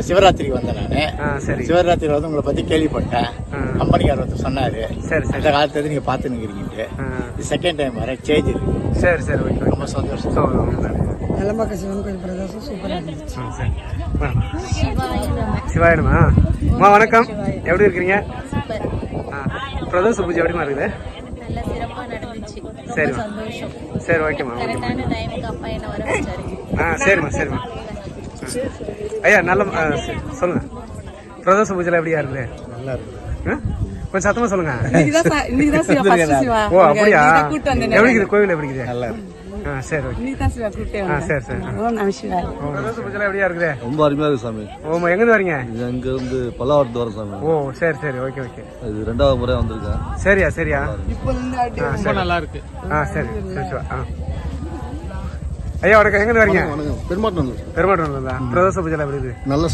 சிவராத்திரிக்கு வந்தேன் நான். சரி. சிவராத்திரி வந்து உங்களை பத்தி கேள்விப்பட்டேன். கம்பெனிக்காரர் ஒருத்தர் சொன்னாரு. சரி சரி. அந்த காலத்துல நீங்க பாத்து நிக்கிறீங்க. இது செகண்ட் டைம் வர சேஞ்ச் இருக்கு. சரி சரி ஓகே. ரொம்ப சந்தோஷம். நலம்பாக்கம் சிவன் கோயில் பிரதேசம் சூப்பரா இருந்துச்சு. சரி. சிவாயனமா அம்மா வணக்கம், எப்படி இருக்கிறீங்க? பிரதோஷ பூஜை எப்படிமா இருக்குது? நல்ல சிறப்பா நடந்துச்சு. சரி சந்தோஷம். சரி ஓகேம்மா. கரெக்டான டைமுக்கு அப்பா என்ன வர வச்சாரு. சரிம்மா சரிம்மா. ஐயா நல்ல சொல்லுங்க, பிரதோஷ பூஜை எப்படியா இருக்குது? நல்லா இருக்கு. கொஞ்சம் சத்தமா சொல்லுங்க. சிவா ஓ அப்படியா? எப்படி இருக்குது கோவில்? எப்படி இருக்குது? நல்லா இருக்கு. சரி ஓகே. சரி சரி. பிரதோஷ பூஜை எப்படியா இருக்குது? ரொம்ப அருமையா இருக்கு சாமி. ஓமா எங்கிருந்து வரீங்க? அங்க இருந்து பல்லாவரத்து வர சாமி. ஓ சரி சரி ஓகே ஓகே. இது 2வது முறை வந்திருக்கேன். சரியா சரியா. ரொம்ப நல்லா இருக்கு. சரி சரி சிவா. ஐயா வணக்கம், எங்கிருந்து வரீங்க? பெருமாட்டம் பெருமாட்டம் பிரதோஷ பூஜை எப்படி இருக்குது? நல்ல